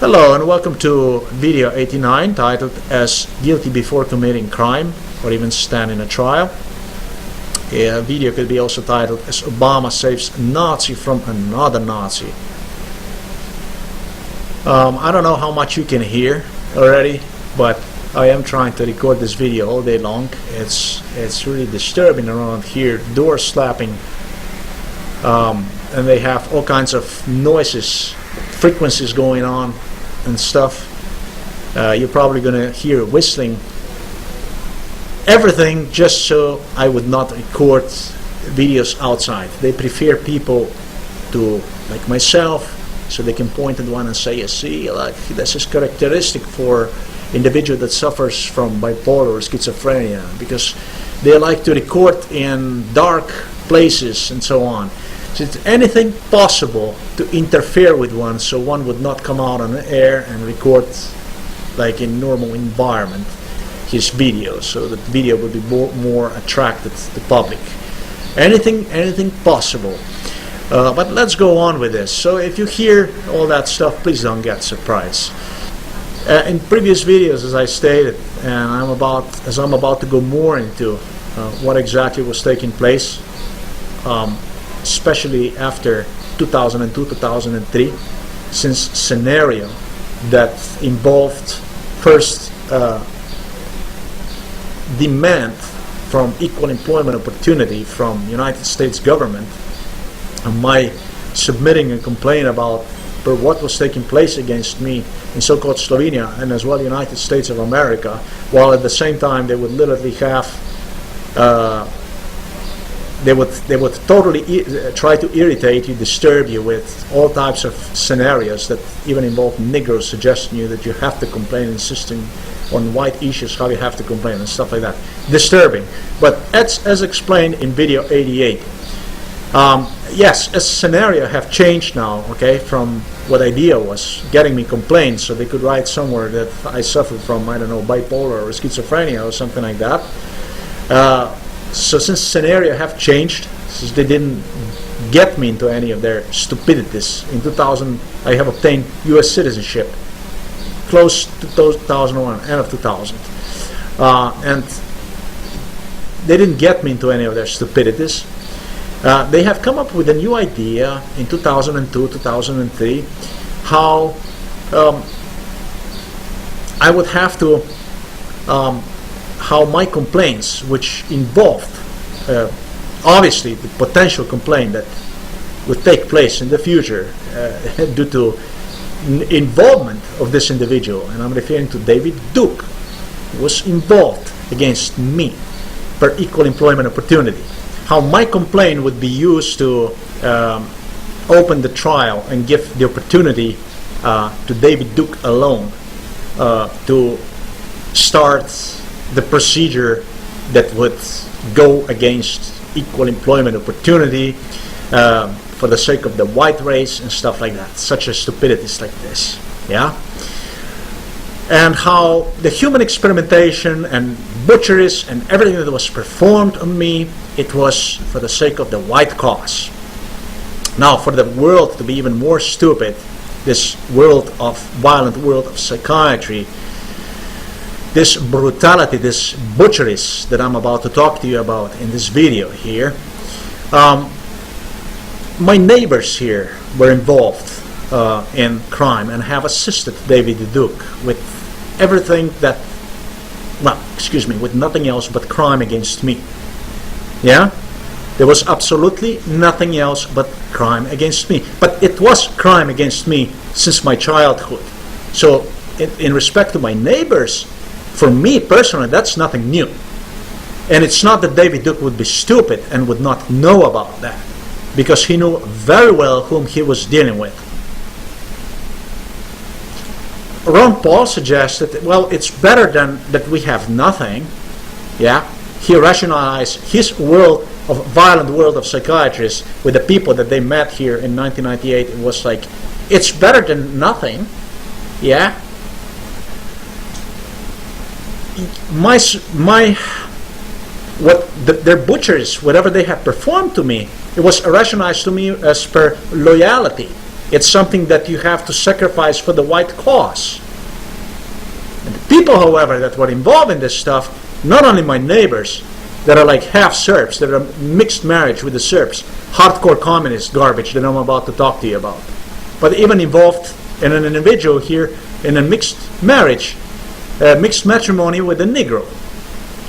Hello and welcome to video 89 titled as Guilty Before Committing Crime or Even Stand in a Trial. A video could be also titled as Obama Saves a Nazi from Another Nazi. I don't know how much you can hear already, but I am trying to record this video all day long. It's really disturbing around here, door slapping, and they have all kinds of noises, frequencies going on and stuff. You're probably gonna hear whistling, everything just so I would not record videos outside. They prefer people to, like myself, so they can point at one and say, you see, like this is characteristic for individual that suffers from bipolar or schizophrenia, because they like to record in dark places and so on. So it's anything possible to interfere with one, so one would not come out on the air and record like in normal environment his video, so that video would be more attracted to the public. Anything possible. But let's go on with this. So if you hear all that stuff, please don't get surprised. In previous videos, as I stated, and I'm about to go more into what exactly was taking place, especially after 2002-2003, since scenario that involved first demand from equal employment opportunity from United States government, and my submitting a complaint about what was taking place against me in so-called Slovenia and as well United States of America, while at the same time they would literally have they would totally try to irritate you, disturb you with all types of scenarios that even involve Negroes suggesting you that you have to complain, insisting on white issues, how you have to complain and stuff like that. Disturbing. But as explained in video 88, yes, a scenario have changed now, okay, from what idea was getting me complaints so they could write somewhere that I suffered from, I don't know, bipolar or schizophrenia or something like that. So since scenario have changed, since they didn't get me into any of their stupidities, in 2000 I have obtained U.S. citizenship, close to 2001, end of 2000, and they didn't get me into any of their stupidities. They have come up with a new idea in 2002, 2003, how I would have to how my complaints, which involved obviously the potential complaint that would take place in the future due to involvement of this individual, and I'm referring to David Duke, was involved against me per equal employment opportunity. How my complaint would be used to open the trial and give the opportunity to David Duke alone to start the procedure that would go against equal employment opportunity for the sake of the white race and stuff like that, such as stupidities like this, yeah? And how the human experimentation and butcheries and everything that was performed on me, it was for the sake of the white cause. Now, for the world to be even more stupid, this world of violent world of psychiatry, this brutality, this butcheries that I'm about to talk to you about in this video here, my neighbors here were involved in crime and have assisted David Duke with everything that, well, excuse me, with nothing else but crime against me. Yeah? There was absolutely nothing else but crime against me. But it was crime against me since my childhood. So in respect to my neighbors, for me personally, that's nothing new. And it's not that David Duke would be stupid and would not know about that, because he knew very well whom he was dealing with. Ron Paul suggested, well, it's better than that we have nothing. Yeah, he rationalized his world of violent world of psychiatrists with the people that they met here in 1998. It was like, it's better than nothing. Yeah. Their butcheries, whatever they had performed to me, it was rationalized to me as per loyalty. It's something that you have to sacrifice for the white cause. And the people, however, that were involved in this stuff, not only my neighbors, that are like half Serbs, that are mixed marriage with the Serbs, hardcore communist garbage that I'm about to talk to you about, but even involved in an individual here in a mixed marriage, mixed matrimony with a Negro.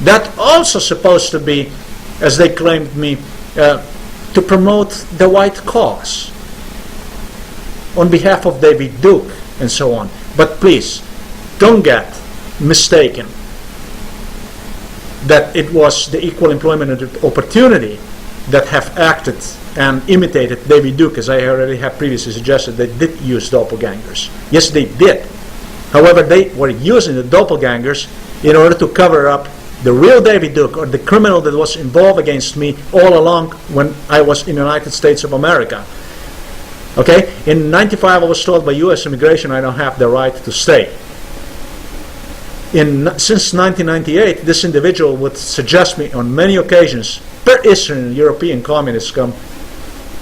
That also supposed to be, as they claimed me, to promote the white cause on behalf of David Duke and so on. But please, don't get mistaken that it was the Equal Employment Opportunity that have acted and imitated David Duke, as I already have previously suggested. They did use doppelgangers. Yes, they did. However, they were using the doppelgangers in order to cover up the real David Duke, or the criminal that was involved against me all along when I was in the United States of America. Okay? In 95, I was told by U.S. immigration I don't have the right to stay. Since 1998, this individual would suggest me on many occasions, per Eastern European communists come,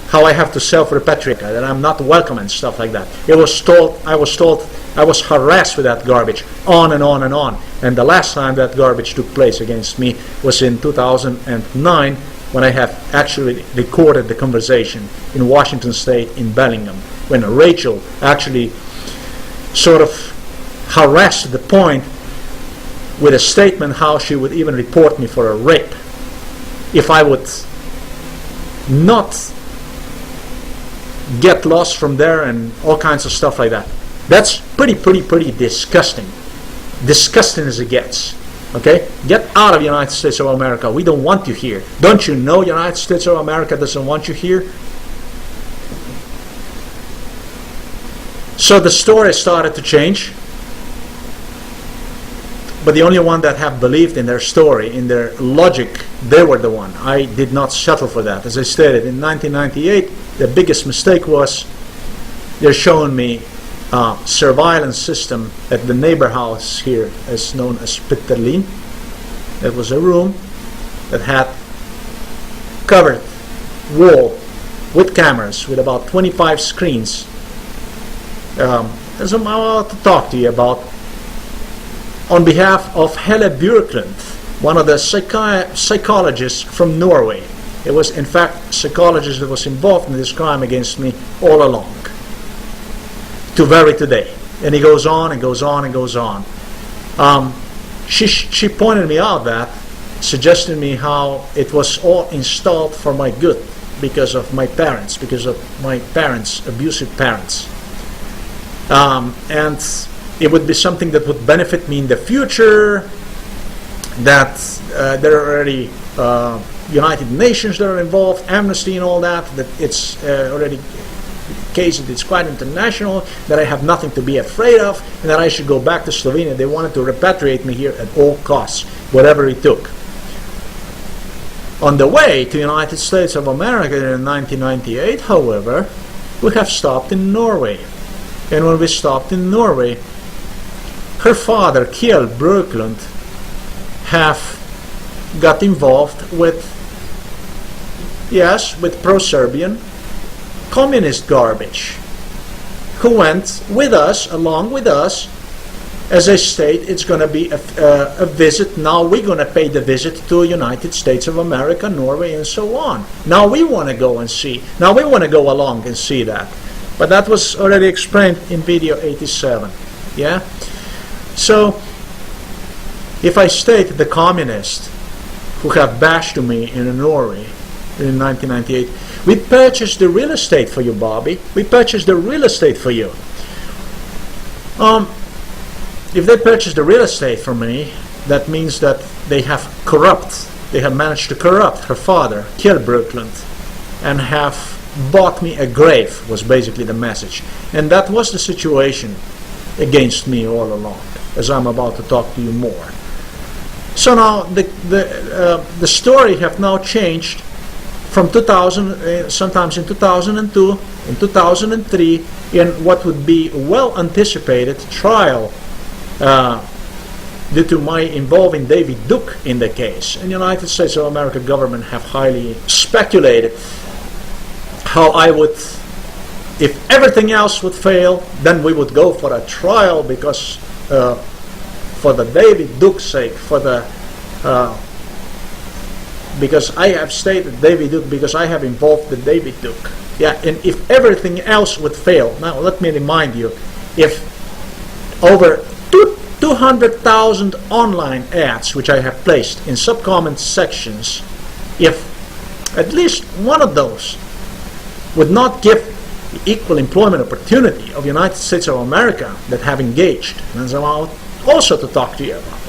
how I have to self-repatriate, that I'm not welcome and stuff like that. I was told I was harassed with that garbage, on and on and on. And the last time that garbage took place against me was in 2009, when I have actually recorded the conversation in Washington State in Bellingham, when Rachel actually sort of harassed the point with a statement how she would even report me for a rape if I would not get lost from there and all kinds of stuff like that. That's pretty disgusting. Disgusting as it gets. Okay? Get out of the United States of America. We don't want you here. Don't you know United States of America doesn't want you here? So the story started to change. But the only one that have believed in their story, in their logic, they were the one. I did not settle for that. As I stated, in 1998, the biggest mistake was they're showing me a surveillance system at the neighbor house here, as known as Pitterlin. It was a room that had covered wall with cameras, with about 25 screens. As I'm about to talk to you about, on behalf of Helle Björklund, one of the psychologists from Norway. It was, in fact, a psychologist that was involved in this crime against me all along, to very today. And he goes on and goes on and goes on. She pointed me out that, suggesting me how it was all installed for my good because of my parents, abusive parents. And it would be something that would benefit me in the future, that there are already United Nations that are involved, Amnesty and all that, that it's already a case that it's quite international, that I have nothing to be afraid of, and that I should go back to Slovenia. They wanted to repatriate me here at all costs, whatever it took. On the way to the United States of America in 1998, however, we have stopped in Norway. And when we stopped in Norway, her father, Kjell Björklund, have got involved with, yes, with pro-Serbian communist garbage, who went with us, along with us. As I state, it's going to be a visit. Now we're going to pay the visit to United States of America, Norway, and so on. Now we want to go and see. Now we want to go along and see that. But that was already explained in video 87. Yeah? So, if I state the communists who have bashed me in Norway in 1998, we purchased the real estate for you, Bobby. We purchased the real estate for you. If they purchased the real estate from me, that means that they have managed to corrupt her father, Kjell Björklund, and have bought me a grave, was basically the message. And that was the situation against me all along, as I'm about to talk to you more. So now the story have now changed from 2000, sometimes in 2002, in 2003, in what would be a well-anticipated trial due to my involving David Duke in the case. And the United States of America government have highly speculated how I would if everything else would fail, then we would go for a trial because for the David Duke's sake, because I have stated David Duke, because I have involved the David Duke. Yeah, and if everything else would fail, now let me remind you, if over 200,000 online ads which I have placed in sub-comment sections, if at least one of those would not give the equal employment opportunity of United States of America that have engaged, and so I want also to talk to you about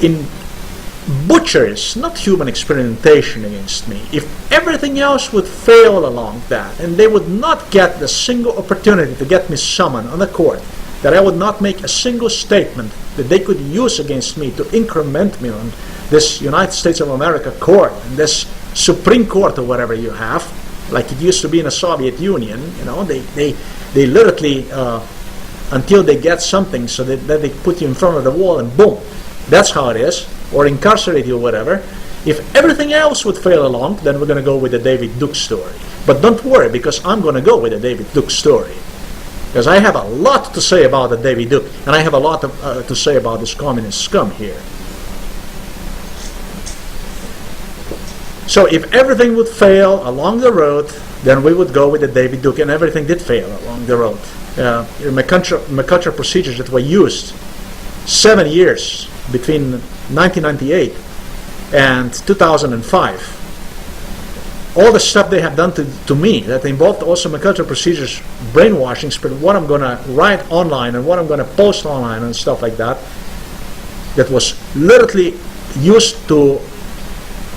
it, in butcheries, not human experimentation against me. If everything else would fail along that, and they would not get the single opportunity to get me summoned on the court, that I would not make a single statement that they could use against me to increment me on this United States of America court, and this Supreme Court or whatever you have, like it used to be in the Soviet Union, you know, they literally, until they get something, so that they put you in front of the wall and boom, that's how it is, or incarcerate you or whatever. If everything else would fail along, then we're going to go with the David Duke story. But don't worry, because I'm going to go with the David Duke story. Because I have a lot to say about the David Duke, and I have a lot to say about this communist scum here. So if everything would fail along the road, then we would go with the David Duke, and everything did fail along the road. McCutcheon procedures that were used 7 years between 1998 and 2005. All the stuff they have done to me that involved also McCutcheon procedures, brainwashings, but what I'm going to write online and what I'm going to post online and stuff like that, that was literally used to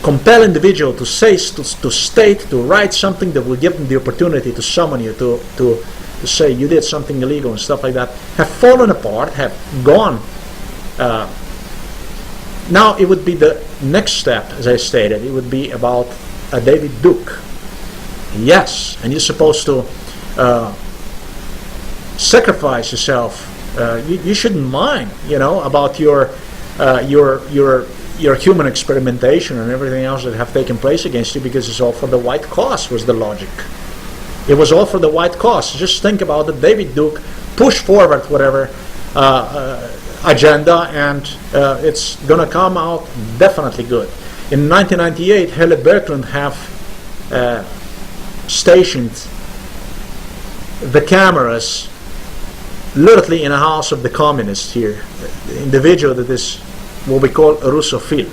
compel individual to say, to state, to write something that will give them the opportunity to summon you, to say you did something illegal and stuff like that, have fallen apart, have gone. Now it would be the next step, as I stated, it would be about a David Duke. Yes, and you're supposed to sacrifice yourself. You shouldn't mind, you know, about your human experimentation and everything else that have taken place against you, because it's all for the white cause, was the logic. It was all for the white cause. Just think about it. David Duke pushed forward whatever agenda, and it's going to come out definitely good. In 1998, Haley Berkland have stationed the cameras literally in a house of the communists here. The individual that is what we call a Russophile,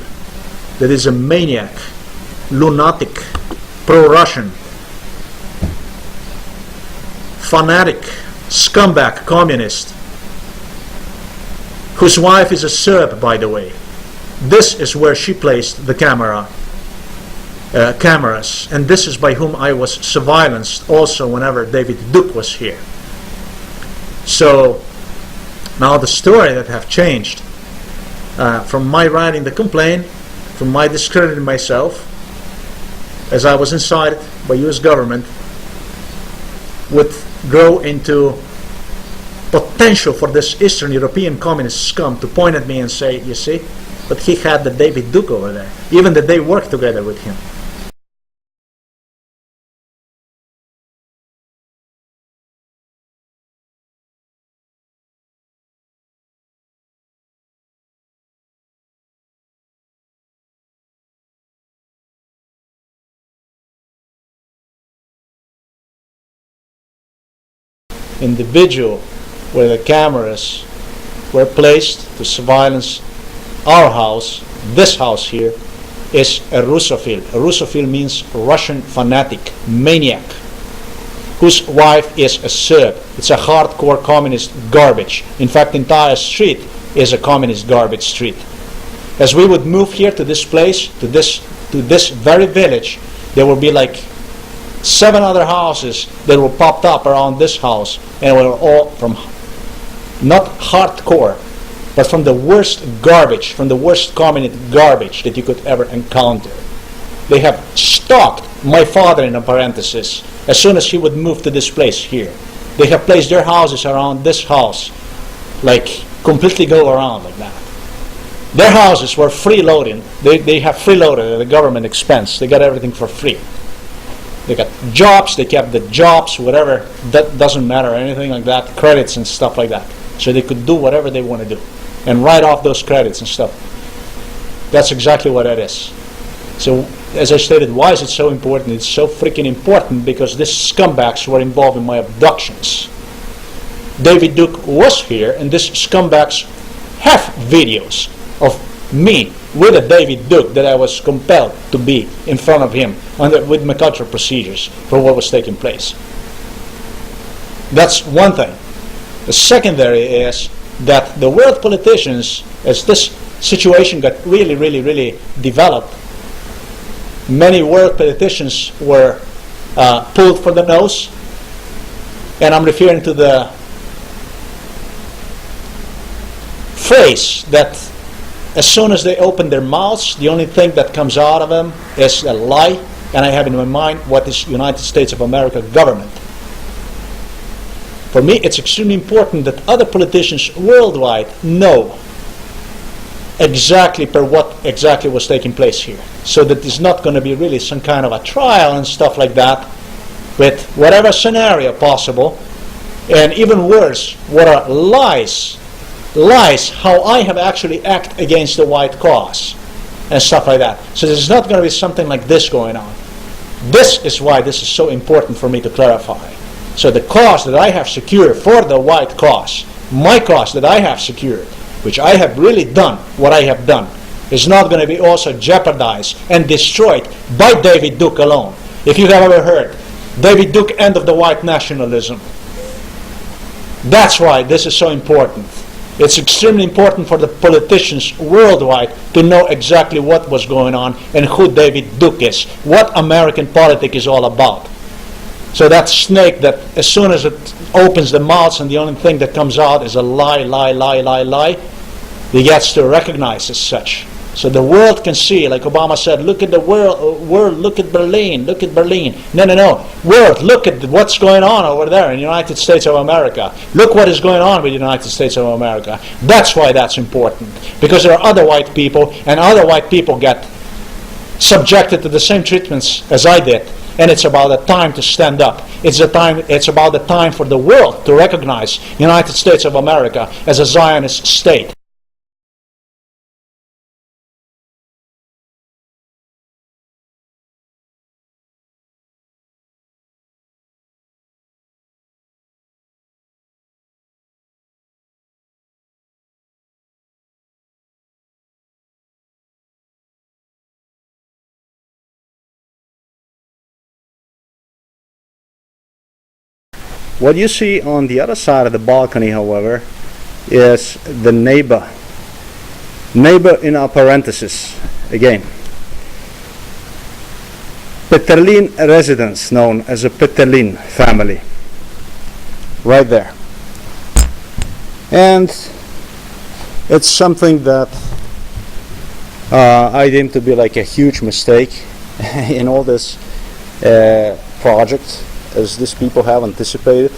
that is a maniac, lunatic, pro-Russian, fanatic, scumbag communist, whose wife is a Serb, by the way. This is where she placed the cameras, and this is by whom I was surveillanced also whenever David Duke was here. So now the story that have changed from my writing the complaint, from my discrediting myself as I was incited by U.S. government, would grow into potential for this Eastern European communist scum to point at me and say, you see, but he had the David Duke over there, even that they worked together with him. Individual where the cameras were placed to surveillance our house, this house here, is a Russophile. A Russophile means Russian fanatic, maniac, whose wife is a Serb. It's a hardcore communist garbage. In fact, the entire street is a communist garbage street. As we would move here to this place, to this very village, there will be like 7 other houses that will pop up around this house, and we're all from not hardcore, but from the worst garbage, from the worst communist garbage that you could ever encounter. They have stalked my father, in a parenthesis, as soon as he would move to this place here. They have placed their houses around this house, like completely go around like that. Their houses were freeloading. They have freeloaded at the government expense. They got everything for free. They got jobs, they kept the jobs, whatever, that doesn't matter, anything like that, credits and stuff like that. So they could do whatever they want to do and write off those credits and stuff. That's exactly what it is. So, as I stated, why is it so important? It's so freaking important because these scumbags were involved in my abductions. David Duke was here, and these scumbags have videos of me with a David Duke that I was compelled to be in front of him with McCulloch procedures for what was taking place. That's one thing. The secondary is that the world politicians, as this situation got really developed, many world politicians were pulled for the nose, and I'm referring to the phrase that as soon as they open their mouths, the only thing that comes out of them is a lie, and I have in my mind what is United States of America government. For me, it's extremely important that other politicians worldwide know exactly what exactly was taking place here, so that it's not going to be really some kind of a trial and stuff like that, with whatever scenario possible, and even worse, what are lies how I have actually acted against the white cause and stuff like that. So there's not going to be something like this going on. This is why this is so important for me to clarify. So the cause that I have secured for the white cause, my cause that I have secured, which I have really done what I have done, is not going to be also jeopardized and destroyed by David Duke alone. If you have ever heard David Duke, end of the white nationalism, that's why this is so important. It's extremely important for the politicians worldwide to know exactly what was going on and who David Duke is, what American politics is all about. So that snake that as soon as it opens the mouth and the only thing that comes out is a lie, he gets to recognize as such. So the world can see, like Obama said, look at the world, look at Berlin. No. World, look at what's going on over there in the United States of America. Look what is going on with the United States of America. That's why that's important. Because there are other white people, and other white people get subjected to the same treatments as I did. And it's about the time to stand up. It's about the time for the world to recognize the United States of America as a Zionist state. What you see on the other side of the balcony, however, is the neighbor. Neighbor in our parentheses, again. Peterlin residence, known as a Peterlin family. Right there. And it's something that I deem to be like a huge mistake in all this project, as these people have anticipated.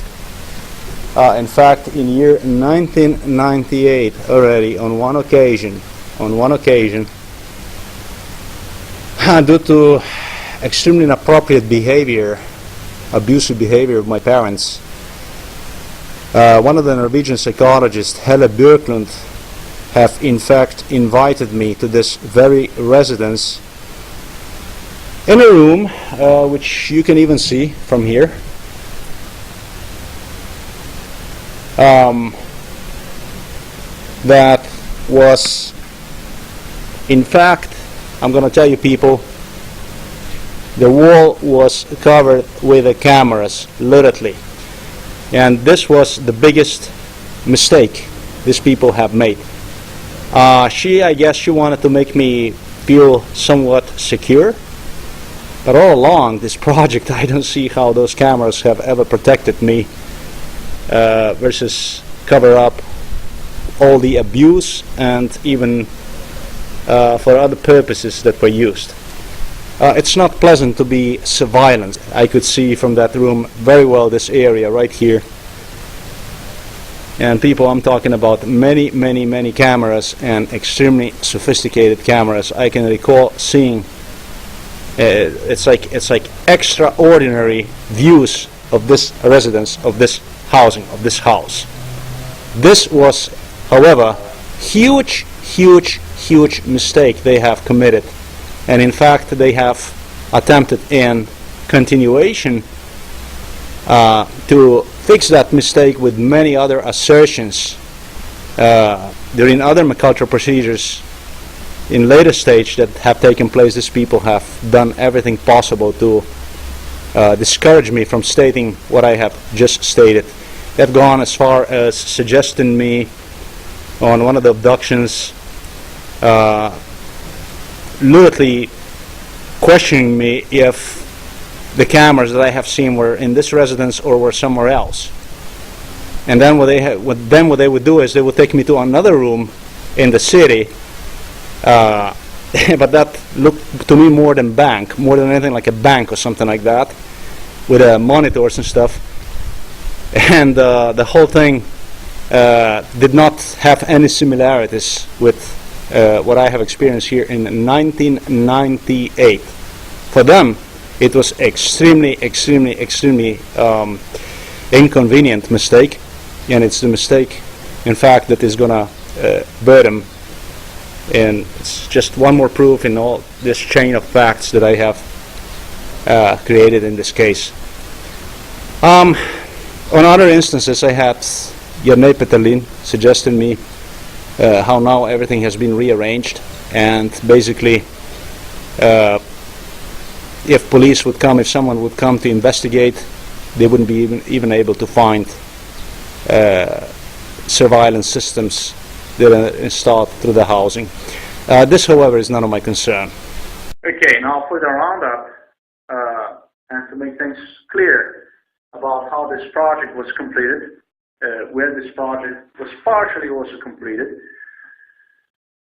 In fact, in year 1998 already, on one occasion, due to extremely inappropriate behavior, abusive behavior of my parents, one of the Norwegian psychologists, Helle Björklund, have in fact invited me to this very residence in a room which you can even see from here. That was, in fact, I'm going to tell you people, the wall was covered with the cameras, literally. And this was the biggest mistake these people have made. I guess she wanted to make me feel somewhat secure. But all along this project, I don't see how those cameras have ever protected me versus cover up all the abuse and even for other purposes that were used. It's not pleasant to be surveillance. I could see from that room very well this area right here. And people, I'm talking about many cameras, and extremely sophisticated cameras. I can recall seeing It's like extraordinary views of this residence, of this housing, of this house. This was, however, huge mistake they have committed, and in fact they have attempted in continuation to fix that mistake with many other assertions during other McCullough procedures in later stage that have taken place. These people have done everything possible to discourage me from stating what I have just stated. They've gone as far as suggesting me on one of the abductions, literally questioning me if the cameras that I have seen were in this residence or were somewhere else. And then what they would do is they would take me to another room in the city, but that looked to me more than anything like a bank or something like that, with monitors and stuff. And the whole thing did not have any similarities with what I have experienced here in 1998. For them, it was extremely inconvenient mistake, and it's the mistake, in fact, that is going to burn them. And it's just one more proof in all this chain of facts that I have created in this case. On other instances, I had Janne Peterlin suggesting me how now everything has been rearranged, and basically if police would come, if someone would come to investigate, they wouldn't be even able to find surveillance systems that are installed through the housing. This, however, is none of my concern. Okay, now for the roundup, and to make things clear about how this project was completed, where this project was partially also completed.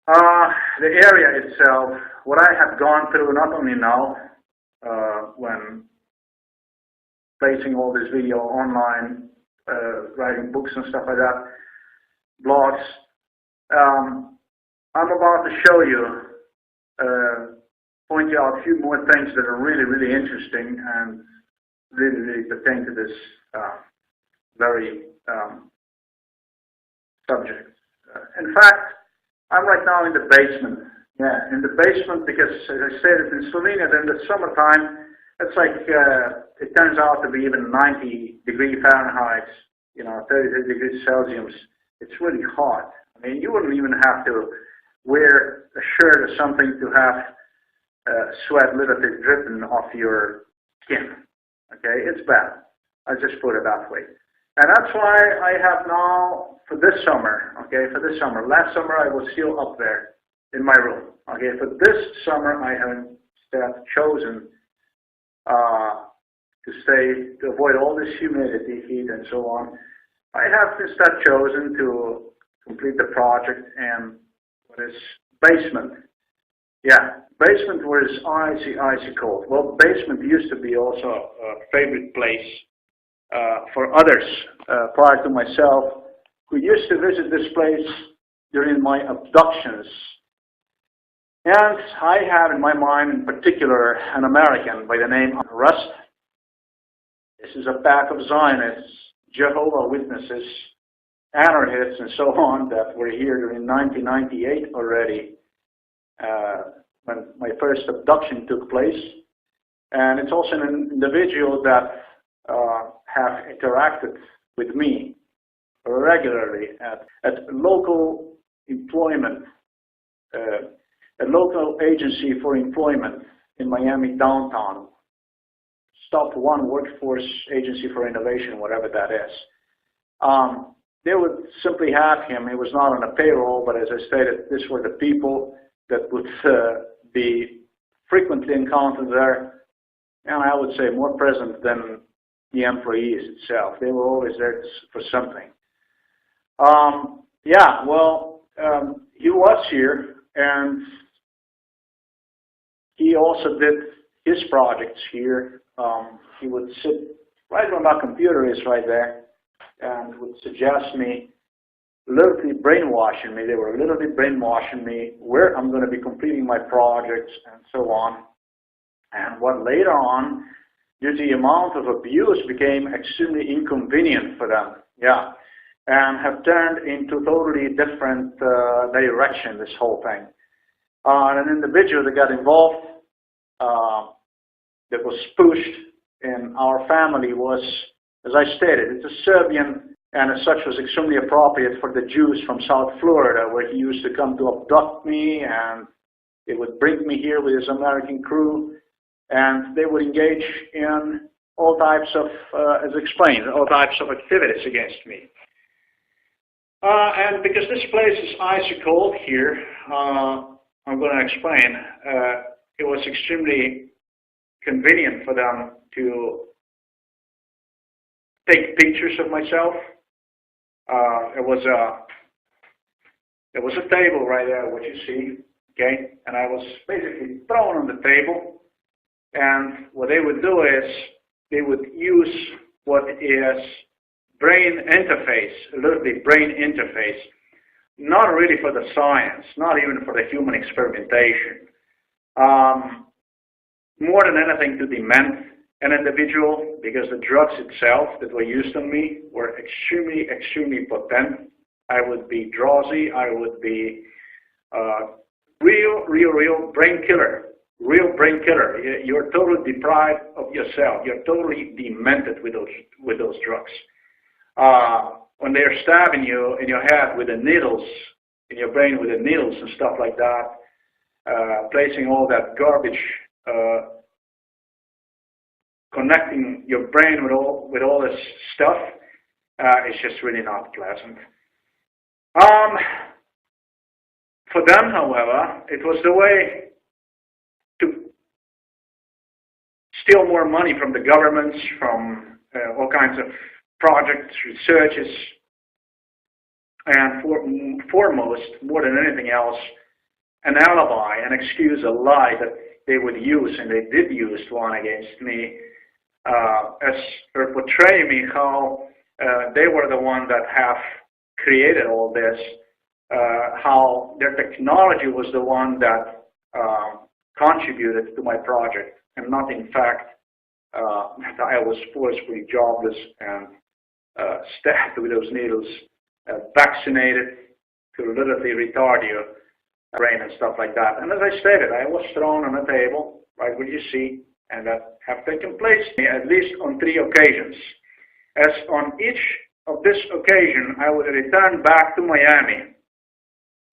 The area itself, what I have gone through, not only now, when placing all this video online, writing books and stuff like that, blogs, I'm about to show you, point you out a few more things that are really interesting and really pertain to this very subject. In fact, I'm right now in the basement. Yeah, in the basement, because as I stated, in Slovenia, in the summertime, it's like it turns out to be even 90 degrees Fahrenheit, 30 degrees Celsius. It's really hot. I mean, you wouldn't even have to wear a shirt or something to have sweat literally dripping off your skin. Okay, it's bad. I just put it that way. And that's why I have now, for this summer, last summer I was still up there in my room. Okay, for this summer I have instead chosen to avoid all this humidity, heat, and so on. I have instead chosen to complete the project in what is basement. Yeah, basement was icy cold. Well, basement used to be also a favorite place for others prior to myself, who used to visit this place during my abductions. And I have in my mind in particular an American by the name of Rust. This is a pack of Zionists, Jehovah's Witnesses, anarchists, and so on that were here during 1998 already, when my first abduction took place. And it's also an individual that have interacted with me regularly at local employment, a local agency for employment in Miami downtown. Stop One Workforce Agency for Innovation, whatever that is. They would simply have him. He was not on a payroll, but as I stated, these were the people that would be frequently encountered there, and I would say more present than the employees itself. They were always there for something. Yeah, well, he was here, and he also did his projects here. He would sit right where my computer is right there, and would suggest me, literally brainwashing me. They were literally brainwashing me where I'm going to be completing my projects and so on. and what later on, due to the amount of abuse, became extremely inconvenient for them. Yeah, and have turned into totally different direction, this whole thing. An individual that got involved, that was pushed in our family was, as I stated, it's a Serbian, and as such was extremely appropriate for the Jews from South Florida, where he used to come to abduct me, and they would bring me here with his American crew, and they would engage in all types of, as explained, all types of activities against me. And because this place is icy cold here, I'm going to explain, it was extremely convenient for them to take pictures of myself. There was a table right there, what you see, okay? And I was basically thrown on the table, and what they would do is they would use what is brain interface, literally brain interface, not really for the science, not even for the human experimentation. More than anything to dement an individual, because the drugs itself that were used on me were extremely, extremely potent. I would be drowsy, I would be real brain killer. Real brain killer. You're totally deprived of yourself. You're totally demented with those drugs. When they're stabbing you in your head with the needles, in your brain with the needles and stuff like that, placing all that garbage, connecting your brain with all this stuff, it's just really not pleasant. For them, however, it was the way to steal more money from the governments, from all kinds of projects, researches, and foremost, more than anything else, an alibi, an excuse, a lie that they would use, and they did use one against me, or portray me how they were the one that have created all this, how their technology was the one that contributed to my project, and not in fact that I was forcefully jobless and stabbed with those needles, vaccinated to literally retard your brain and stuff like that. And as I stated, I was thrown on a table, right where you see, and that have taken place at least on 3 occasions. As on each of this occasion, I would return back to Miami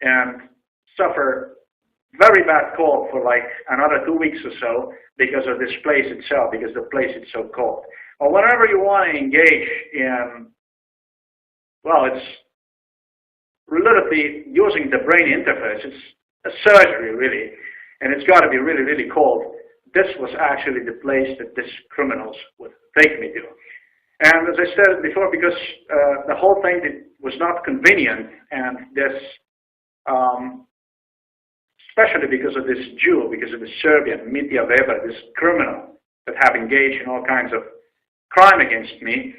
and suffer very bad cold for like another 2 weeks or so because of this place itself, because the place is so cold. Or whenever you want to engage in, well, it's literally using the brain interface. It's a surgery, really, and it's got to be really, really cold. This was actually the place that these criminals would take me to. And as I said before, because the whole thing was not convenient, and this, especially because of this Jew, because of the Serbian, Mitja Weber, this criminal that have engaged in all kinds of crime against me,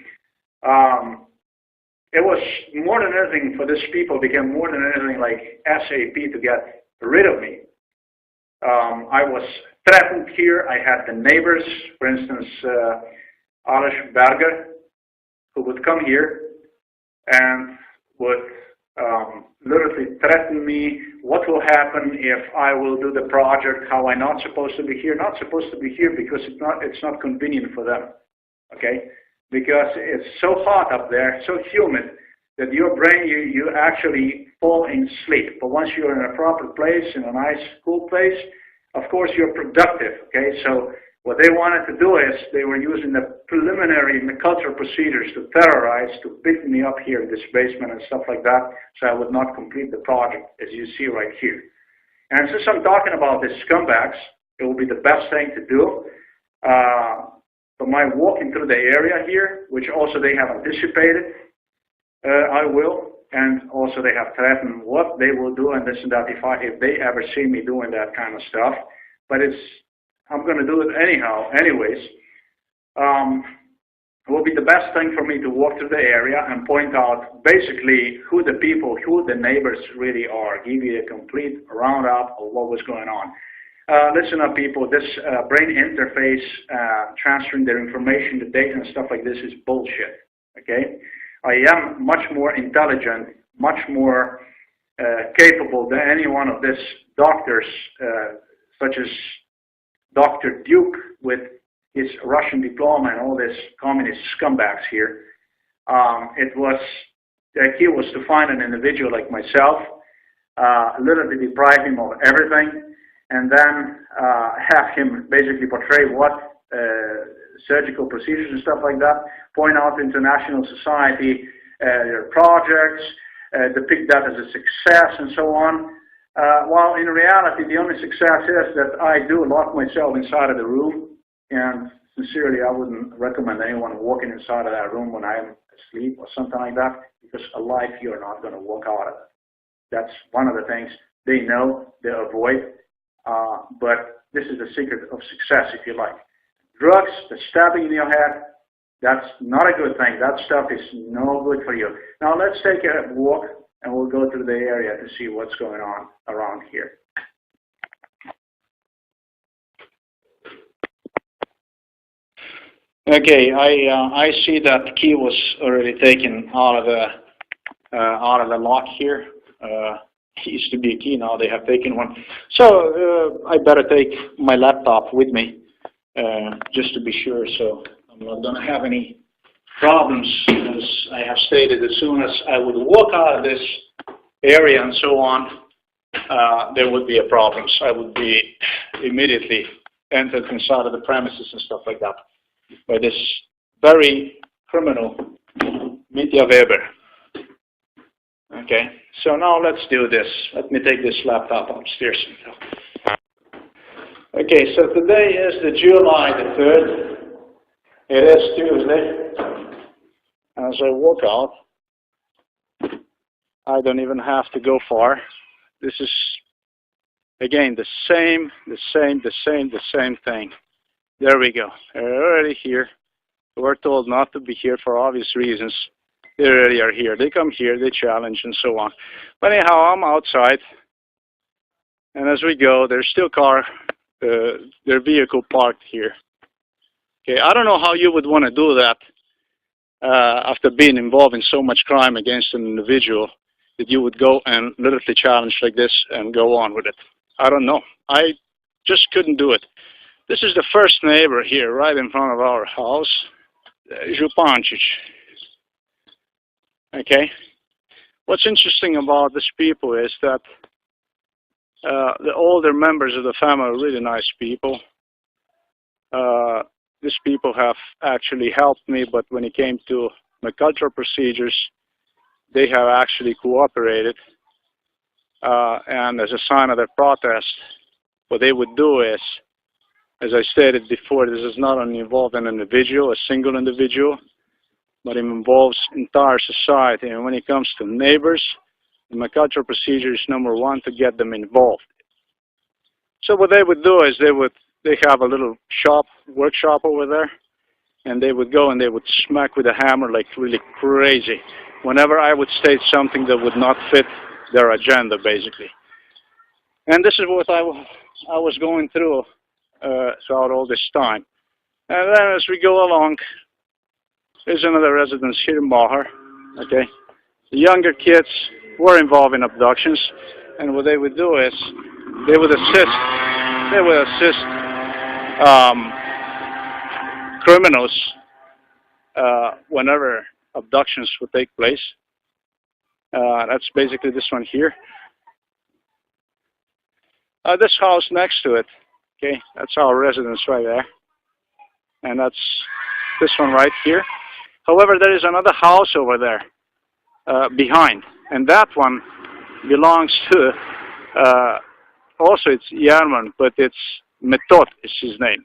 it was more than anything for these people, became more than anything like SAP to get rid of me. I was threatened here. I had the neighbors, for instance, Alish Berger, who would come here and would literally threaten me. What will happen if I will do the project? How I'm not supposed to be here? Not supposed to be here because it's not convenient for them. Okay, because it's so hot up there, so humid, that your brain, you actually fall in sleep. But once you're in a proper place, in a nice, cool place, of course you're productive, okay? So what they wanted to do is they were using the preliminary and the cultural procedures to terrorize, to beat me up here in this basement and stuff like that, so I would not complete the project, as you see right here. And since I'm talking about these scumbags, it will be the best thing to do. For my walking through the area here, which also they have anticipated, I will, and also they have threatened what they will do and this and that if they ever see me doing that kind of stuff. But I'm going to do it anyways. It will be the best thing for me to walk through the area and point out basically who the people, who the neighbors really are, give you a complete roundup of what was going on. Listen up, people. This brain interface, transferring their information, the data and stuff like this is bullshit, okay? I am much more intelligent, much more capable than any one of these doctors, such as Dr. Duke with his Russian diploma and all these communist scumbags here. The key was to find an individual like myself, literally deprive him of everything, and then have him basically portray what surgical procedures and stuff like that, point out to international society their projects, depict that as a success and so on. While in reality, the only success is that I do lock myself inside of the room, and sincerely, I wouldn't recommend anyone walking inside of that room when I'm asleep or something like that, because alive you're not going to walk out of it. That's one of the things they know, they avoid, but this is the secret of success, if you like. Drugs, the stabbing in your head, that's not a good thing. That stuff is no good for you. Now let's take a walk and we'll go through the area to see what's going on around here. Okay, I see that the key was already taken out of the lock here. It used to be a key, now they have taken one. So I better take my laptop with me just to be sure. So I'm not going to have any problems, as I have stated. As soon as I would walk out of this area and so on, there would be a problem. So I would be immediately entered inside of the premises and stuff like that by this very criminal Mitya Weber. Okay, so now let's do this. Let me take this laptop upstairs. Okay, so today is the July the 3rd. It is Tuesday. As I walk out, I don't even have to go far. This is, again, the same thing. There we go. They're already here. We're told not to be here for obvious reasons. They already are here. They come here, they challenge, and so on. But anyhow, I'm outside. And as we go, there's still their vehicle parked here. Okay, I don't know how you would want to do that after being involved in so much crime against an individual, that you would go and literally challenge like this and go on with it. I don't know. I just couldn't do it. This is the first neighbor here, right in front of our house, Zhupancic. Okay. What's interesting about these people is that the older members of the family are really nice people. These people have actually helped me, but when it came to my cultural procedures, they have actually cooperated. And as a sign of their protest, what they would do is, as I stated before, this is not only involved an individual, a single individual, but it involves entire society. And when it comes to neighbors, my cultural procedure is number one, to get them involved. So what they would do is they have a little workshop over there, and they would go and they would smack with a hammer like really crazy whenever I would state something that would not fit their agenda, basically. And this is what I was going through throughout all this time. And then as we go along, there's another residence here in Bahar. Okay, the younger kids were involved in abductions, and what they would do is they would assist criminals whenever abductions would take place. That's basically this one here. This house next to it, okay, that's our residence right there, and that's this one right here. However, there is another house over there behind, and that one belongs to also it's Yarman, but it's Metot is his name.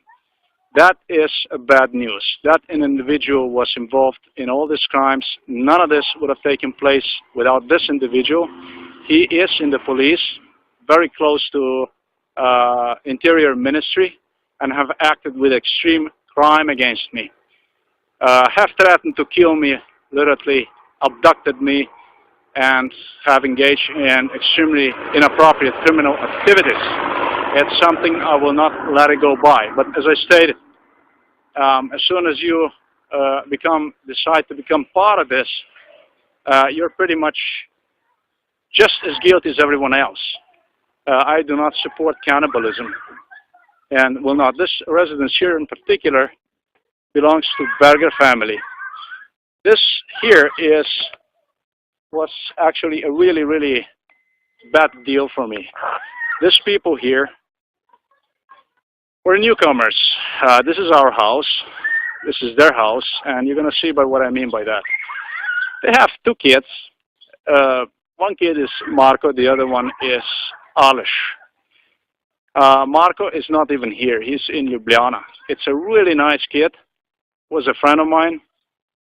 That is bad news. That an individual was involved in all these crimes. None of this would have taken place without this individual. He is in the police, very close to Interior Ministry, and have acted with extreme crime against me. Have threatened to kill me, literally abducted me, and have engaged in extremely inappropriate criminal activities. It's something I will not let it go by. But as I stated, as soon as you decide to become part of this, you're pretty much just as guilty as everyone else. I do not support cannibalism and will not. This residence here in particular belongs to Berger family. This here was actually a really, really bad deal for me. These people here were newcomers. This is our house. This is their house, and you're going to see by what I mean by that. They have two kids. One kid is Marco, the other one is Aleš. Marco is not even here. He's in Ljubljana. It's a really nice kid. Was a friend of mine.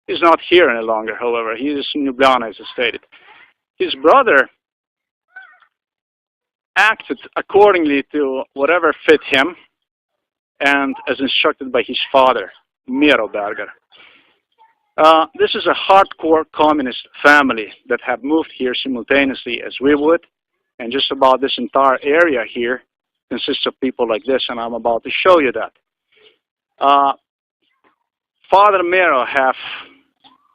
He's not here any longer, however. He is in Ljubljana, as I stated. His brother acted accordingly to whatever fit him and as instructed by his father, Miro Berger. This is a hardcore communist family that have moved here simultaneously as we would, and just about this entire area here consists of people like this, and I'm about to show you that. Father Miro have,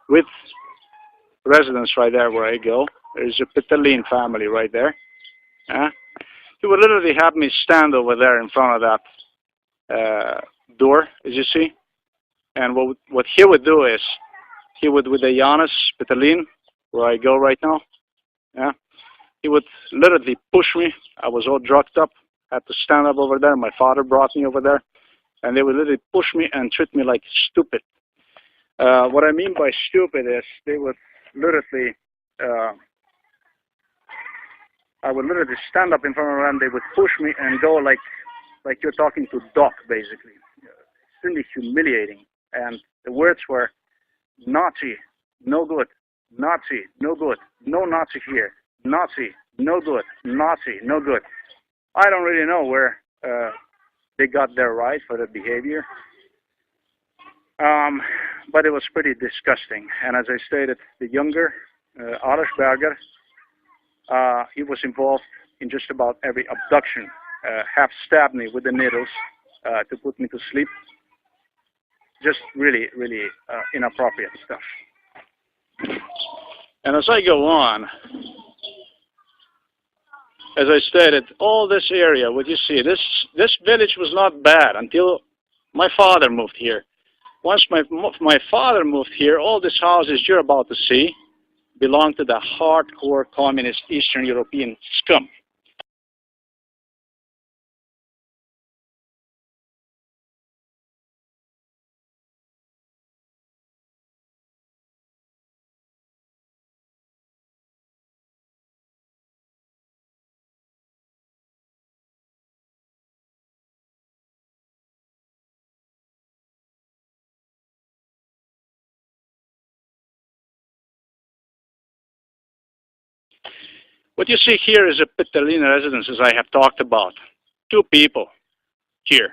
with residence right there where I go, there's a Peterlin family right there. He would literally have me stand over there in front of that door, as you see. And what he would do is, he would, with the Janus Peterlin, where I go right now, he would literally push me. I was all drugged up, had to stand up over there. My father brought me over there, and they would literally push me and treat me like stupid. What I mean by stupid is they would literally, I would literally stand up in front of them. They would push me and go like you're talking to Doc, basically. Extremely humiliating. And the words were, Nazi, no good. Nazi, no good. No Nazi here. Nazi, no good. Nazi, no good. I don't really know where they got their right for that behavior. But it was pretty disgusting. And as I stated, the younger, Aleš Berger, he was involved in just about every abduction. Half stabbed me with the needles to put me to sleep. Just really, really inappropriate stuff. And as I go on, as I stated, all this area, what you see, this village was not bad until my father moved here. Once my father moved here, all these houses you're about to see belong to the hardcore communist Eastern European scum. What you see here is a Peterlin residence, as I have talked about. Two people here,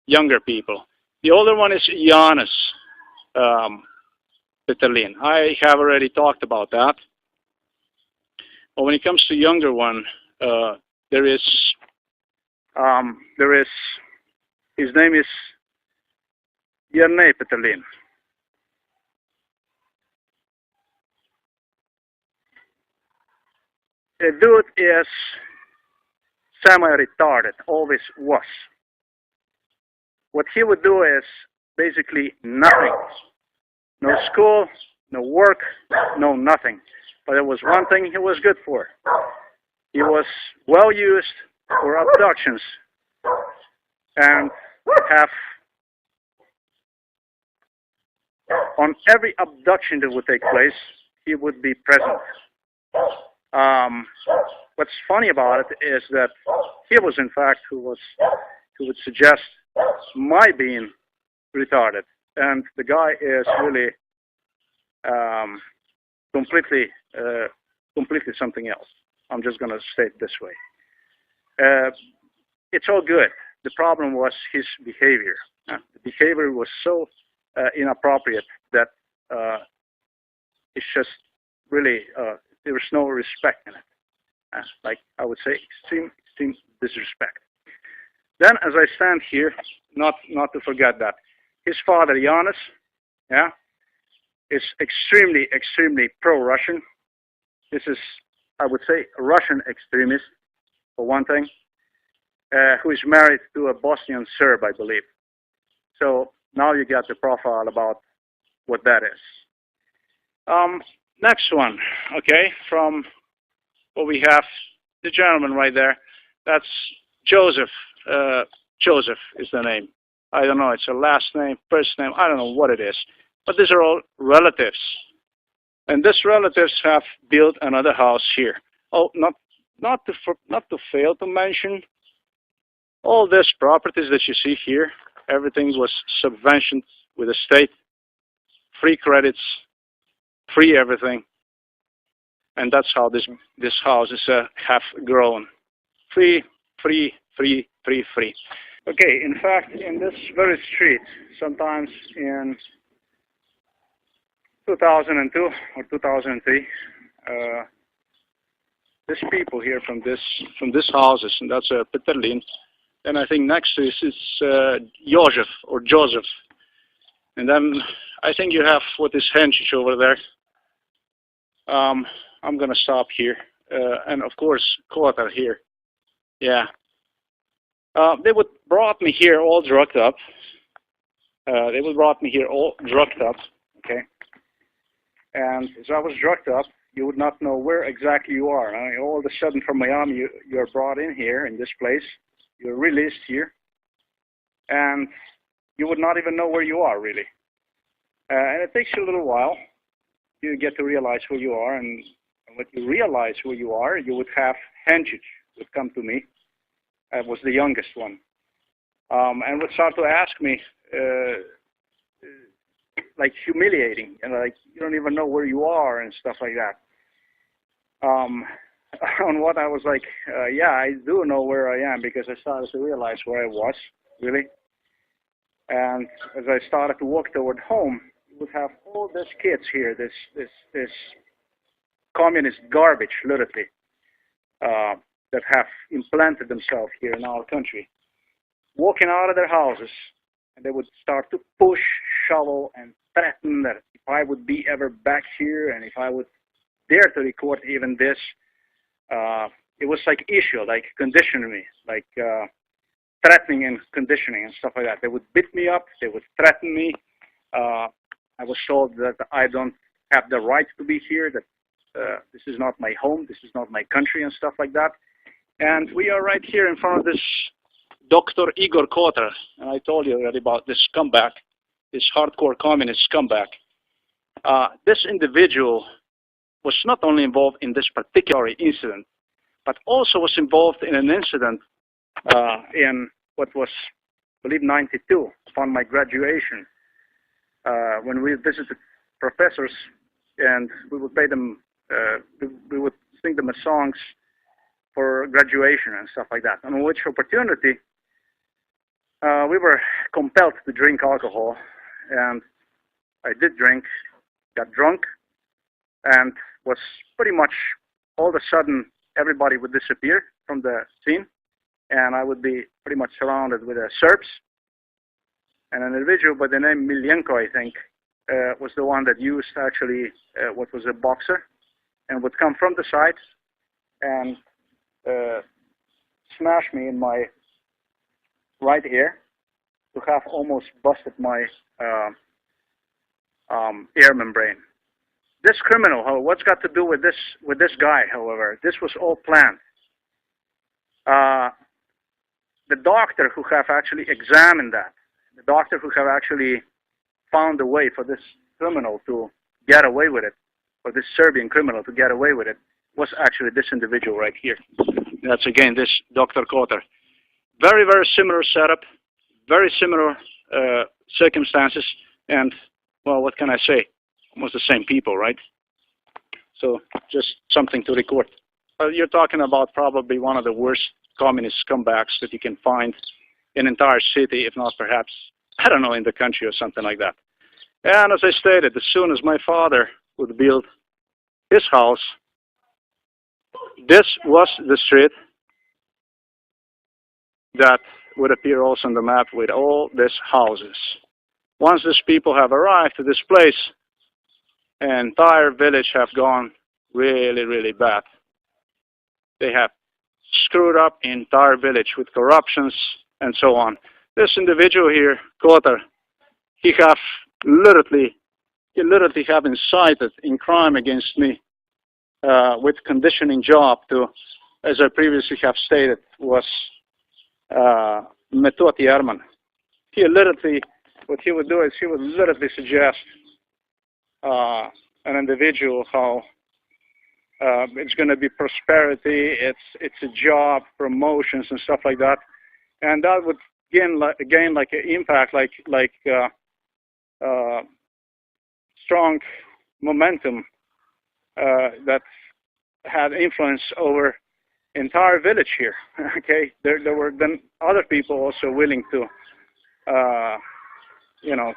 younger people. The older one is Janus Peterlin. I have already talked about that. But when it comes to younger one, there is, his name is Jernej Peterlin. The dude is semi-retarded, always was. What he would do is basically nothing. No school, no work, no nothing. But there was one thing he was good for. He was well used for abductions. And on every abduction that would take place, he would be present. What's funny about it is that he was, in fact, who would suggest my being retarded, and the guy is really completely something else. I'm just going to say it this way. It's all good. The problem was his behavior. The behavior was so inappropriate that it's just really. There was no respect in it. Like I would say, extreme disrespect. Then, as I stand here, not to forget that, his father, Yanis, yeah, is extremely pro-Russian. This is, I would say, a Russian extremist, for one thing, who is married to a Bosnian Serb, I believe. So now you get the profile about what that is. Next one, okay, from what we have, the gentleman right there, that's Joseph. Joseph is the name. I don't know, it's a last name, first name, I don't know what it is. But these are all relatives. And these relatives have built another house here. Oh, not to fail to mention, all these properties that you see here, everything was subventioned with the state, free credits, free everything. And that's how this houses have grown. Free. Okay, in fact, in this very street, sometimes in 2002 or 2003, these people here from this houses, and that's Peterlin, and I think next to this is Joseph, and then I think you have what is Henčić over there. I'm gonna stop here, and of course Kotar here. Yeah, they would brought me here all drugged up. Okay. And as I was drugged up, you would not know where exactly you are. I mean, all of a sudden from Miami, you're brought in here in this place. You're released here, and you would not even know where you are really. And it takes you a little while. You get to realize where you are, and when you realize where you are, you would have Henčić would come to me. I was the youngest one, and would start to ask me, like humiliating, and like you don't even know where you are and stuff like that. On what I was like, yeah, I do know where I am, because I started to realize where I was really. And as I started to walk toward home, you would have all these kids here, this communist garbage, literally, that have implanted themselves here in our country, walking out of their houses, and they would start to push, shovel, and threaten that if I would be ever back here, and if I would dare to record even this, it was like issue, like conditioning me, like threatening and conditioning and stuff like that. They would beat me up, they would threaten me. I was told that I don't have the right to be here, that this is not my home, this is not my country, and stuff like that. And we are right here in front of this Dr. Igor Kotar, and I told you already about this scumbag, this hardcore communist scumbag. This individual was not only involved in this particular incident, but also was involved in an incident in what was, I believe, 92, upon my graduation, when we visited professors, and we would pay them, we would sing them songs for graduation and stuff like that. On which opportunity, we were compelled to drink alcohol, and I did drink, got drunk, and was pretty much all of a sudden everybody would disappear from the scene, and I would be pretty much surrounded with Serbs, and an individual by the name Miljenko, I think, was the one that used actually what was a boxer, and would come from the side and smash me in my right ear to have almost busted my ear membrane. This criminal, what's got to do with this guy, however, this was all planned. The doctor who have actually examined that, the doctor who have actually found a way for this criminal to get away with it, or this Serbian criminal to get away with it, was actually this individual right here. That's again this Dr. Kotar. Very, very similar setup, very similar circumstances, and well, what can I say? Almost the same people, right? So just something to record. You're talking about probably one of the worst communist scumbags that you can find in an entire city, if not perhaps, I don't know, in the country or something like that. And as I stated, as soon as my father would build his house, this was the street that would appear also on the map with all these houses. Once these people have arrived to this place, an entire village have gone really, really bad. They have screwed up the entire village with corruptions and so on. This individual here, Kotar, he literally have incited in crime against me with conditioning job to, as I previously have stated, was Metot Yarman. He literally, what he would do is he would literally suggest an individual how it's going to be prosperity, it's a job, promotions and stuff like that, and that would gain like an impact, like strong momentum that had influence over entire village here. Okay, there were then other people also willing to,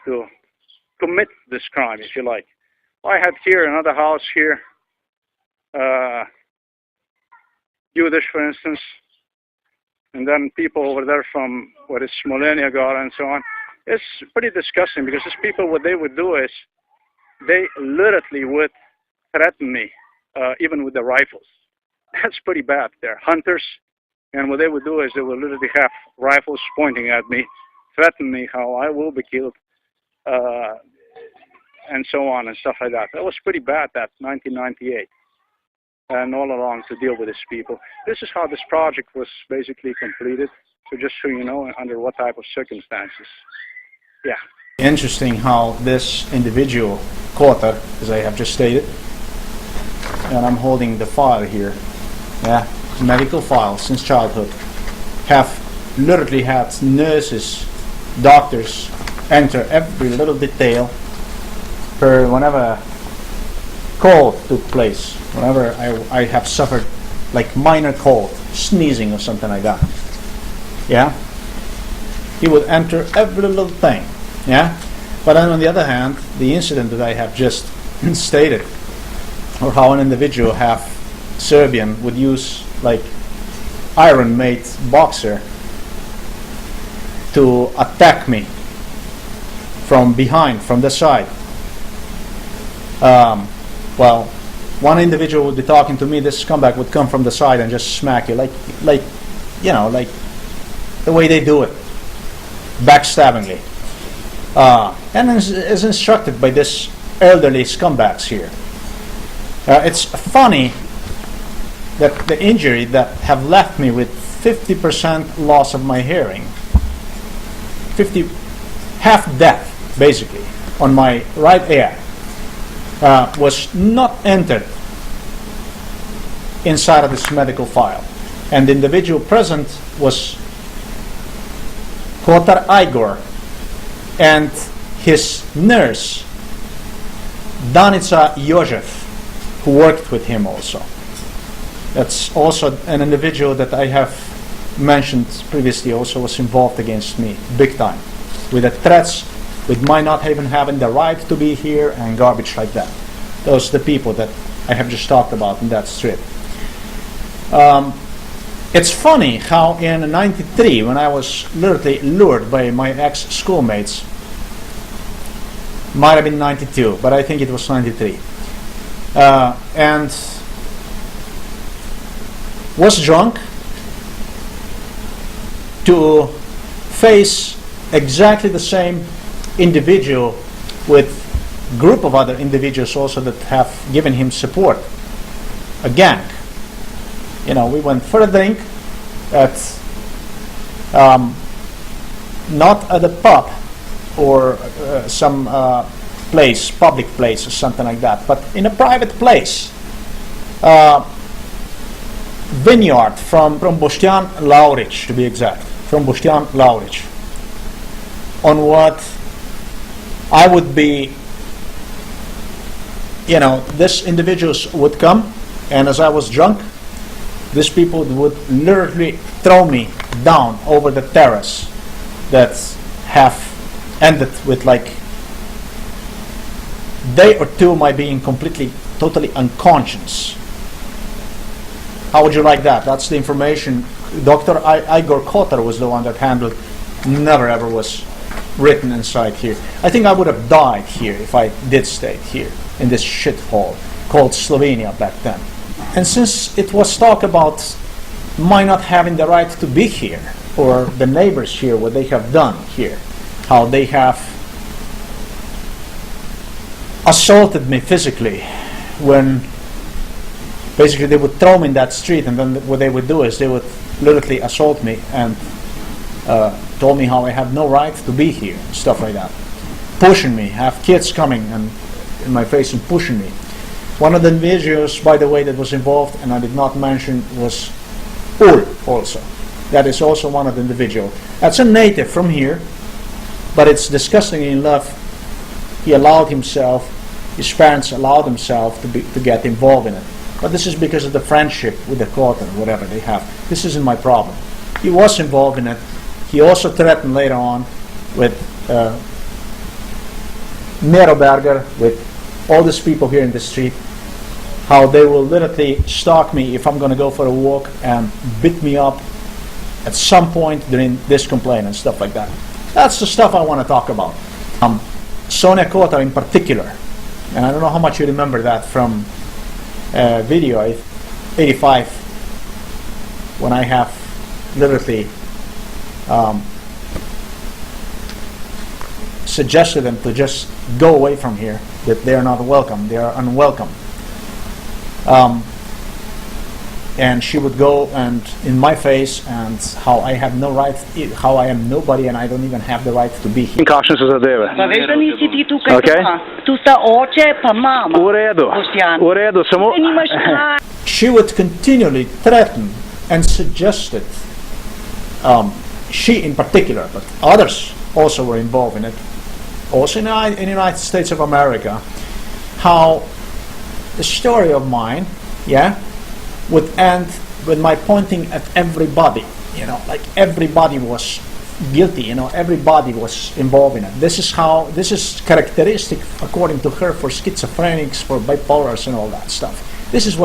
to commit this crime, if you like. I had here another house here, Yiddish, for instance, and then people over there from what is Smolenia Gora and so on. It's pretty disgusting because these people, what they would do is they literally would threaten me, even with the rifles. That's pretty bad. They're hunters, and what they would do is they would literally have rifles pointing at me, threaten me how I will be killed, and so on and stuff like that. That was pretty bad, that 1998. And all along to deal with these people. This is how this project was basically completed. So just so you know under what type of circumstances. Yeah. Interesting how this individual, Kotar, as I have just stated, and I'm holding the file here, yeah, medical file since childhood, have literally had nurses, doctors enter every little detail per whenever cold took place, whenever I have suffered like minor cold, sneezing or something like that. Yeah, he would enter every little thing. Yeah, but then on the other hand, the incident that I have just stated, or how an individual, half Serbian, would use like iron-made boxer to attack me from behind, from the side. Well, one individual would be talking to me, this scumbag would come from the side and just smack you, like the way they do it, backstabbingly. And is instructed by this elderly scumbags here. It's funny that the injury that have left me with 50% loss of my hearing, half deaf basically, on my right ear, was not entered inside of this medical file. And the individual present was Kotar Igor and his nurse, Danica Jožev, who worked with him also. That's also an individual that I have mentioned previously, also was involved against me, big time, with the threats, with my not even having the right to be here and garbage like that. Those are the people that I have just talked about in that strip. It's funny how in '93, when I was literally lured by my ex-schoolmates, might have been '92, but I think it was '93, and was drunk to face exactly the same individual with group of other individuals also that have given him support, a gang. You know, we went for a drink at not at a pub or some place, public place or something like that, but in a private place, vineyard from Boštjan Laurić, to be exact, from Boštjan Laurić, on what I would be, you know, these individuals would come, and as I was drunk, these people would literally throw me down over the terrace that have ended with like day or two my being completely, totally unconscious. How would you like that? That's the information Dr. Igor Kotar was the one that handled, never ever was written inside here. I think I would have died here if I did stay here in this shithole called Slovenia back then. And since it was talk about my not having the right to be here, or the neighbors here, what they have done here, how they have assaulted me physically when basically they would throw me in that street, and then what they would do is they would literally assault me and told me how I have no right to be here, stuff like that. Pushing me, have kids coming and in my face and pushing me. One of the individuals, by the way, that was involved, and I did not mention, was Ul also. That is also one of the individuals. That's a native from here, but it's disgustingly in love. He allowed himself, his parents allowed themselves to get involved in it. But this is because of the friendship with the court and whatever they have. This isn't my problem. He was involved in it. He also threatened later on with Mero Berger, with all these people here in the street, how they will literally stalk me if I'm going to go for a walk and beat me up at some point during this complaint and stuff like that. That's the stuff I want to talk about. Sonia Kotar in particular, and I don't know how much you remember that from video 85, when I have literally suggested them to just go away from here, that they are not welcome, they are unwelcome. And she would go and in my face, and how I have no right, how I am nobody and I don't even have the right to be here. Kakšne so zadeve? Pa veš, da nisi ti tukaj Okej. doma. Tu sta oče pa mama. V redu, Boštjan. v redu, samo... Ti nimaš kaj. She would continually threaten and suggested, she in particular, but others also were involved in it, also in the United States of America, how the story of mine, yeah, would end with my pointing at everybody, you know, like everybody was guilty, you know, everybody was involved in it. This is characteristic, according to her, for schizophrenics, for bipolars and all that stuff. This is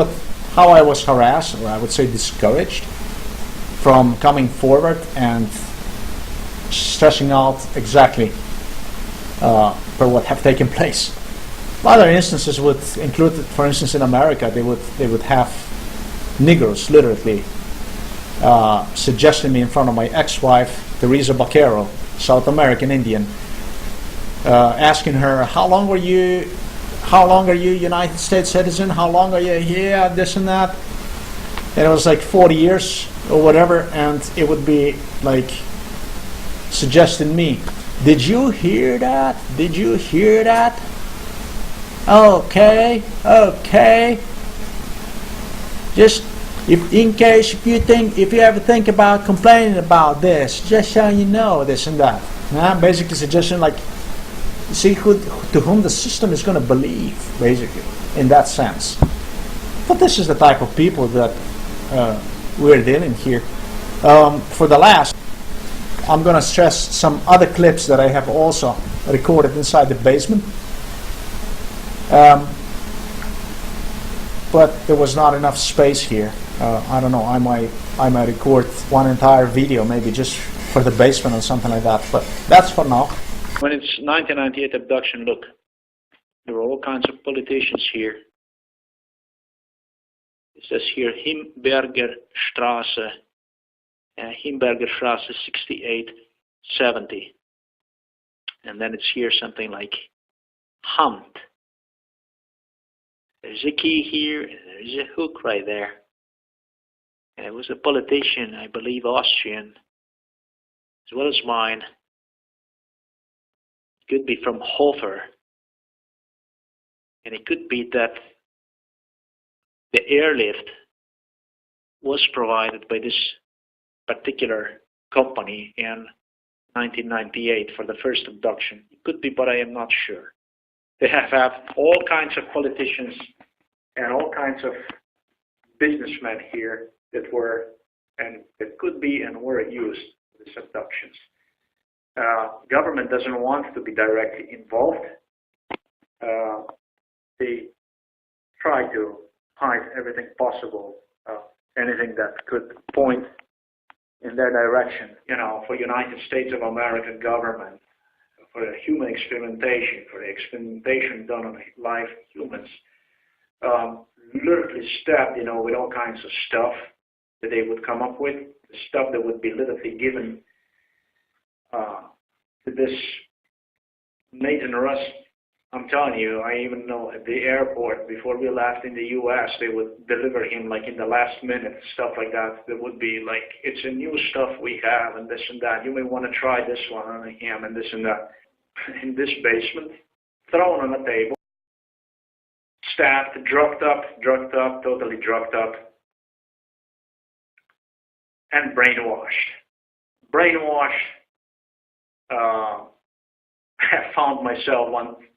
how I was harassed, or I would say discouraged, from coming forward and stressing out exactly for what have taken place. Other instances would include, for instance, in America, they would have Negroes literally suggesting me in front of my ex-wife, Teresa Baquero, South American Indian, asking her, how long are you United States citizen? How long are you here? This and that. And it was like 40 years or whatever, and it would be like suggesting me, did you hear that? Did you hear that? Okay. Just if you ever think about complaining about this, just so you know this and that. Basically suggesting like, see to whom the system is going to believe, basically, in that sense. But this is the type of people that we're dealing here. For the last, I'm going to stress some other clips that I have also recorded inside the basement. But there was not enough space here. I don't know, I might record one entire video, maybe just for the basement or something like that, but that's for now. When it's 1998 abduction, look, there were all kinds of politicians here. It says here, Himberger Straße 6870. And then it's here something like Hunt. There's a key here, and there's a hook right there. And it was a politician, I believe Austrian, as well as mine. It could be from Hofer. And it could be that the airlift was provided by this particular company in 1998 for the first abduction. It could be, but I am not sure. They have all kinds of politicians and all kinds of businessmen here that were and that could be and were used for these abductions. Government doesn't want to be directly involved. They try to hide everything possible, anything that could point in their direction. You know, for United States of America government, for the human experimentation, for the experimentation done on live humans, literally stabbed, you know, with all kinds of stuff that they would come up with, the stuff that would be literally given to this Nathan Rust. I'm telling you, I even know at the airport, before we left in the U.S., they would deliver him like in the last minute, stuff like that. That would be like, it's a new stuff we have and this and that. You may want to try this one on him and this and that. In this basement, thrown on a table, stabbed, drugged up, totally drugged up, and brainwashed. I found myself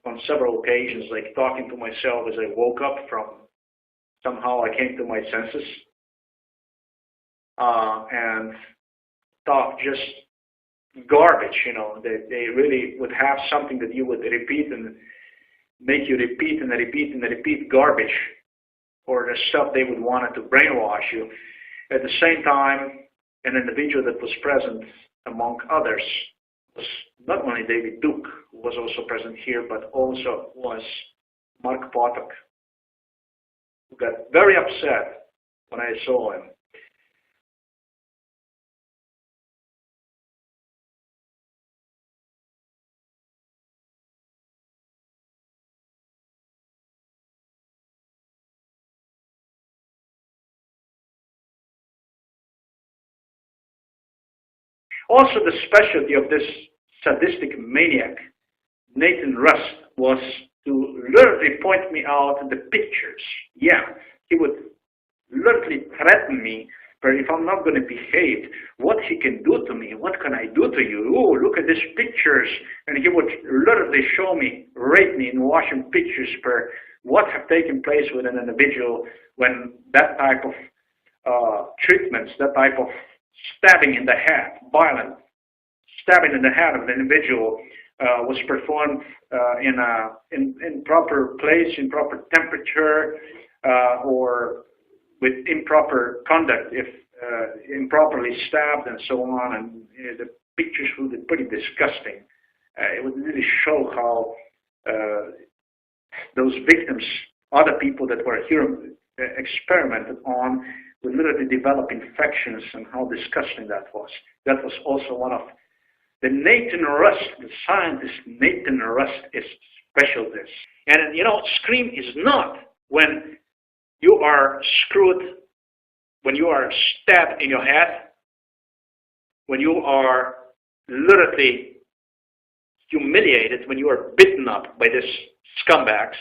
on several occasions, like talking to myself as I woke up from, somehow I came to my senses, and thought just garbage, you know, they really would have something that you would repeat and make you repeat and repeat and repeat garbage, or the stuff they would want to brainwash you. At the same time, an individual that was present among others was not only David Duke, who was also present here, but also was Mark Potok, who got very upset when I saw him. Also, the specialty of this sadistic maniac, Nathan Rust, was to literally point me out the pictures. Yeah, he would literally threaten me, but if I'm not going to behave, what he can do to me, what can I do to you? Oh, look at these pictures. And he would literally show me, rate me in watching pictures per what have taken place with an individual when that type of treatments, that type of stabbing in the head, violent stabbing in the head of an individual was performed in proper place, in proper temperature, or with improper conduct, if improperly stabbed and so on. And the pictures would be pretty disgusting. It would really show how those victims, other people that were here experimented on, would literally develop infections, and how disgusting that was. That was also one of the Nathan Rust, the scientist Nathan Rust, is specialties. And you know, scream is not when you are screwed, when you are stabbed in your head, when you are literally humiliated, when you are beaten up by these scumbags.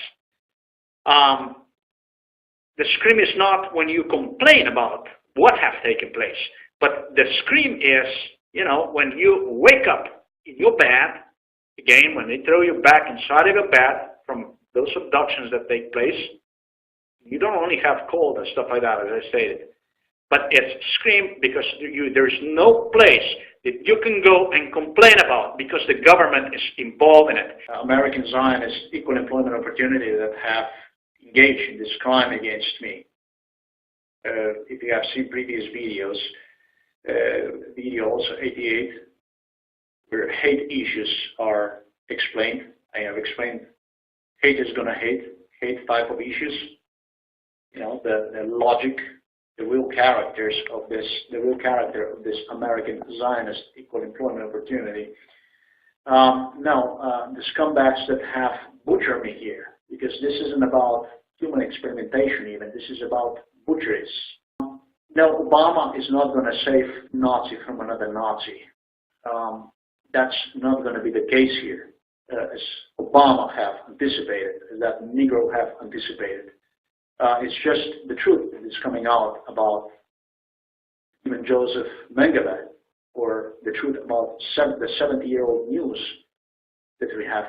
The scream is not when you complain about what has taken place, but the scream is, you know, when you wake up in your bed, again, when they throw you back inside of your bed from those abductions that take place. You don't only have cold and stuff like that, as I stated, but it's scream because there's no place that you can go and complain about because the government is involved in it. American Zionists, equal employment opportunity, that have engaged in this crime against me. If you have seen previous videos, video also 88, where hate issues are explained. I have explained hate is gonna hate type of issues. You know, the logic, the real characters of this, the real character of this American Zionist equal employment opportunity. The scumbags that have butchered me here, because this isn't about human experimentation even, this is about butcheries. No, Obama is not going to save Nazi from another Nazi. That's not going to be the case here, as Obama have anticipated, as that Negro have anticipated. It's just the truth that is coming out about even Joseph Mengele, or the truth about the 70-year-old news that we have.